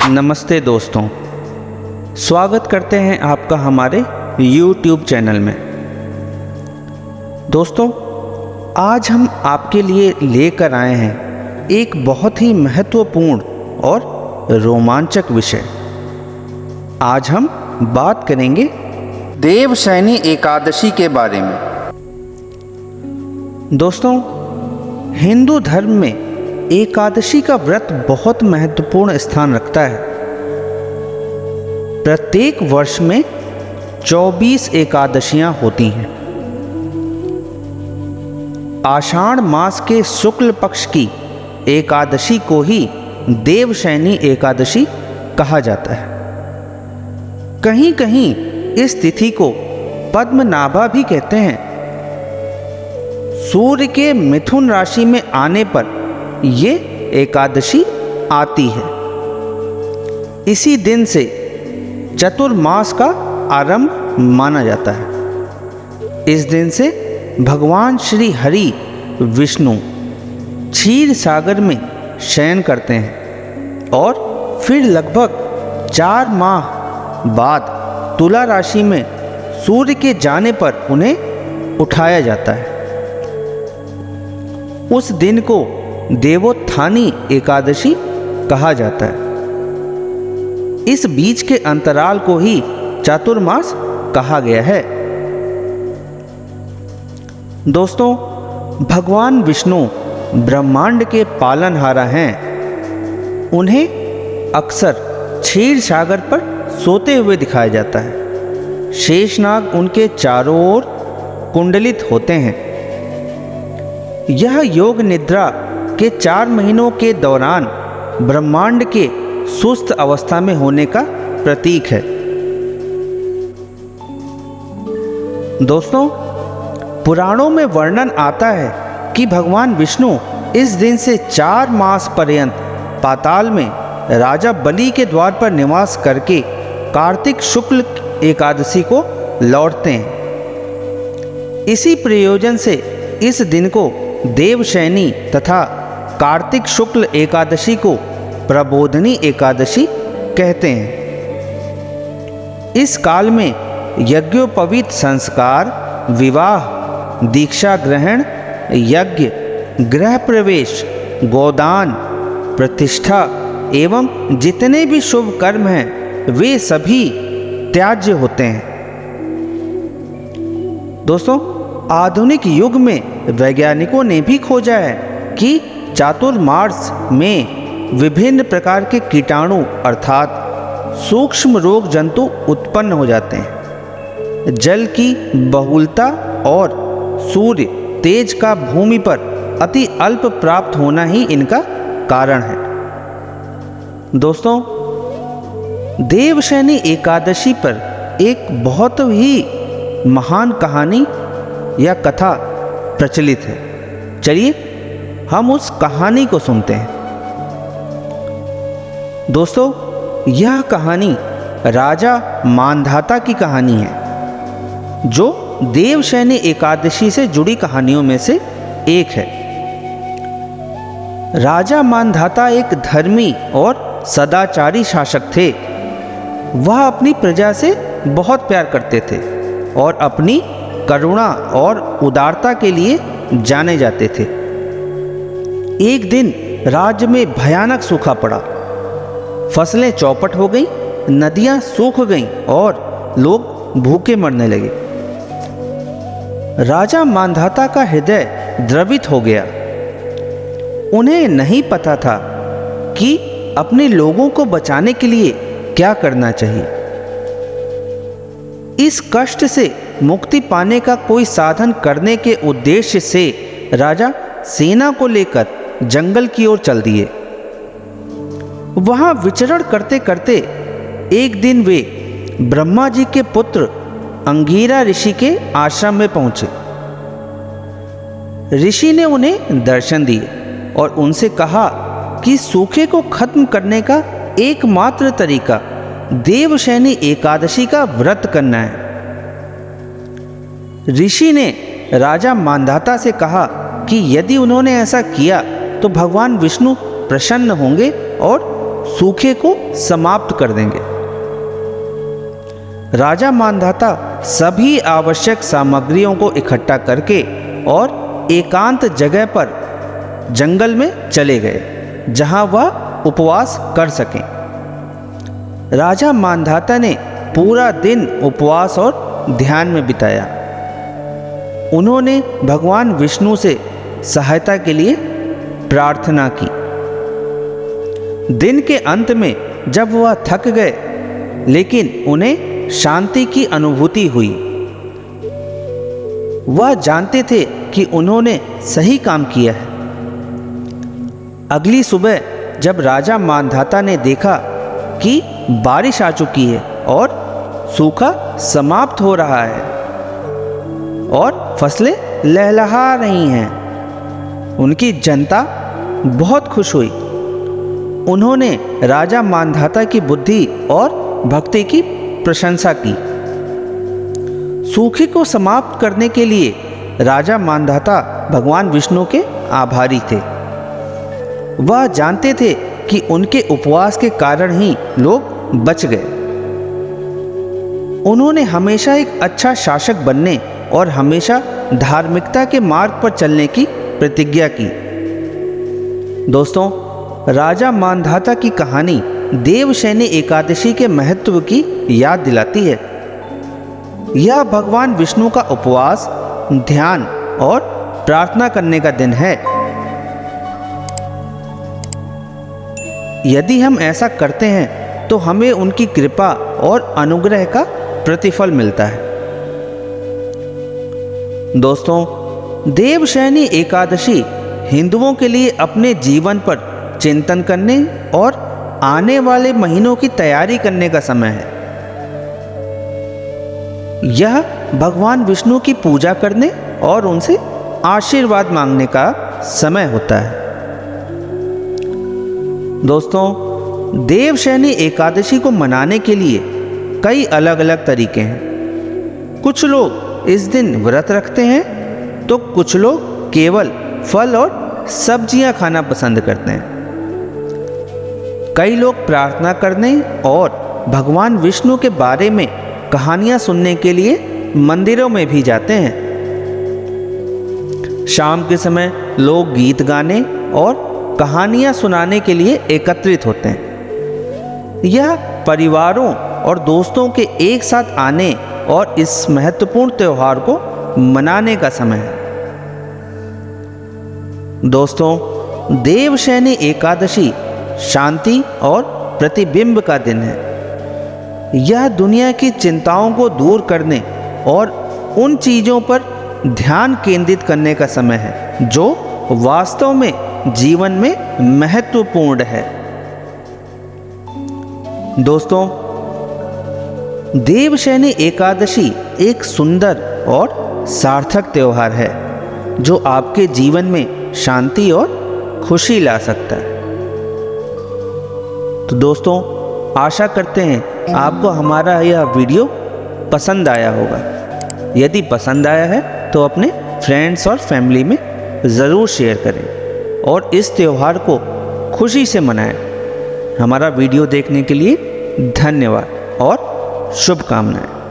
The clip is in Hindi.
नमस्ते दोस्तों, स्वागत करते हैं आपका हमारे YouTube चैनल में। दोस्तों, आज हम आपके लिए लेकर आए हैं एक बहुत ही महत्वपूर्ण और रोमांचक विषय। आज हम बात करेंगे देवशयनी एकादशी के बारे में। दोस्तों, हिंदू धर्म में एकादशी का व्रत बहुत महत्वपूर्ण स्थान रखता है। प्रत्येक वर्ष में 24 एकादशियां होती हैं। आषाढ़ मास के शुक्ल पक्ष की एकादशी को ही देवशयनी एकादशी कहा जाता है। कहीं कहीं इस तिथि को पद्मनाभा भी कहते हैं। सूर्य के मिथुन राशि में आने पर ये एकादशी आती है। इसी दिन से चतुर्मास का आरंभ माना जाता है। इस दिन से भगवान श्री हरि विष्णु क्षीर सागर में शयन करते हैं और फिर लगभग 4 माह बाद तुला राशि में सूर्य के जाने पर उन्हें उठाया जाता है। उस दिन को देवोत्थानी एकादशी कहा जाता है। इस बीच के अंतराल को ही चातुर्मास कहा गया है। दोस्तों, भगवान विष्णु ब्रह्मांड के पालनहारा हैं। उन्हें अक्सर क्षीर सागर पर सोते हुए दिखाया जाता है। शेषनाग उनके चारों ओर कुंडलित होते हैं। यह योग निद्रा के 4 महीनों के दौरान ब्रह्मांड के सुस्त अवस्था में होने का प्रतीक है। दोस्तों, पुराणों में वर्णन आता है कि भगवान विष्णु इस दिन से 4 मास पर्यंत पाताल में राजा बलि के द्वार पर निवास करके कार्तिक शुक्ल एकादशी को लौटते हैं। इसी प्रयोजन से इस दिन को देवशयनी तथा कार्तिक शुक्ल एकादशी को प्रबोधनी एकादशी कहते हैं। इस काल में यज्ञोपवीत संस्कार, विवाह, दीक्षा ग्रहण, यज्ञ, गृह प्रवेश, गोदान, प्रतिष्ठा एवं जितने भी शुभ कर्म हैं वे सभी त्याज्य होते हैं। दोस्तों, आधुनिक युग में वैज्ञानिकों ने भी खोजा है कि चातुर्मास में विभिन्न प्रकार के कीटाणु अर्थात सूक्ष्म रोग जंतु उत्पन्न हो जाते हैं। जल की बहुलता और सूर्य तेज का भूमि पर अति अल्प प्राप्त होना ही इनका कारण है। दोस्तों, देवशयनी एकादशी पर एक बहुत ही महान कहानी या कथा प्रचलित है। चलिए हम उस कहानी को सुनते हैं। दोस्तों, यह कहानी राजा मानधाता की कहानी है, जो देवशयनी एकादशी से जुड़ी कहानियों में से एक है। राजा मानधाता एक धर्मी और सदाचारी शासक थे। वह अपनी प्रजा से बहुत प्यार करते थे और अपनी करुणा और उदारता के लिए जाने जाते थे। एक दिन राज्य में भयानक सूखा पड़ा। फसलें चौपट हो गईं, नदियां सूख गईं और लोग भूखे मरने लगे। राजा मानधाता का हृदय द्रवित हो गया। उन्हें नहीं पता था कि अपने लोगों को बचाने के लिए क्या करना चाहिए। इस कष्ट से मुक्ति पाने का कोई साधन करने के उद्देश्य से राजा सेना को लेकर जंगल की ओर चल दिए। वहां विचरण करते करते एक दिन वे ब्रह्मा जी के पुत्र अंगीरा ऋषि के आश्रम में पहुंचे। ऋषि ने उन्हें दर्शन दिए और उनसे कहा कि सूखे को खत्म करने का एकमात्र तरीका देवशयनी एकादशी का व्रत करना है। ऋषि ने राजा मानधाता से कहा कि यदि उन्होंने ऐसा किया तो भगवान विष्णु प्रसन्न होंगे और सूखे को समाप्त कर देंगे। राजा मांधाता सभी आवश्यक सामग्रियों को इकट्ठा करके और एकांत जगह पर जंगल में चले गए जहां वह उपवास कर सकें। राजा मांधाता ने पूरा दिन उपवास और ध्यान में बिताया। उन्होंने भगवान विष्णु से सहायता के लिए प्रार्थना की। दिन के अंत में जब वह थक गए लेकिन उन्हें शांति की अनुभूति हुई, वह जानते थे कि उन्होंने सही काम किया है। अगली सुबह जब राजा मांधाता ने देखा कि बारिश आ चुकी है और सूखा समाप्त हो रहा है और फसलें लहलहा रही हैं, उनकी जनता बहुत खुश हुई। उन्होंने राजा मांधाता की बुद्धि और भक्ति की प्रशंसा की। सूखे को समाप्त करने के लिए राजा मांधाता भगवान विष्णु के आभारी थे। वह जानते थे कि उनके उपवास के कारण ही लोग बच गए। उन्होंने हमेशा एक अच्छा शासक बनने और हमेशा धार्मिकता के मार्ग पर चलने की प्रतिज्ञा की। दोस्तों, राजा मांधाता की कहानी देवशयनी एकादशी के महत्व की याद दिलाती है। यह भगवान विष्णु का उपवास, ध्यान और प्रार्थना करने का दिन है। यदि हम ऐसा करते हैं तो हमें उनकी कृपा और अनुग्रह का प्रतिफल मिलता है। दोस्तों, देवशयनी एकादशी हिंदुओं के लिए अपने जीवन पर चिंतन करने और आने वाले महीनों की तैयारी करने का समय है। यह भगवान विष्णु की पूजा करने और उनसे आशीर्वाद मांगने का समय होता है। दोस्तों, देवशयनी एकादशी को मनाने के लिए कई अलग अलग तरीके हैं। कुछ लोग इस दिन व्रत रखते हैं तो कुछ लोग केवल फल और सब्जियां खाना पसंद करते हैं। कई लोग प्रार्थना करने और भगवान विष्णु के बारे में कहानियां सुनने के लिए मंदिरों में भी जाते हैं। शाम के समय लोग गीत गाने और कहानियां सुनाने के लिए एकत्रित होते हैं। यह परिवारों और दोस्तों के एक साथ आने और इस महत्वपूर्ण त्योहार को मनाने का समय है। दोस्तों, देवशयनी एकादशी शांति और प्रतिबिंब का दिन है। यह दुनिया की चिंताओं को दूर करने और उन चीज़ों पर ध्यान केंद्रित करने का समय है जो वास्तव में जीवन में महत्वपूर्ण है। दोस्तों, देवशयनी एकादशी एक सुंदर और सार्थक त्योहार है जो आपके जीवन में शांति और खुशी ला सकता है। तो दोस्तों, आशा करते हैं आपको हमारा यह वीडियो पसंद आया होगा। यदि पसंद आया है तो अपने फ्रेंड्स और फैमिली में ज़रूर शेयर करें और इस त्यौहार को खुशी से मनाएं। हमारा वीडियो देखने के लिए धन्यवाद और शुभकामनाएं।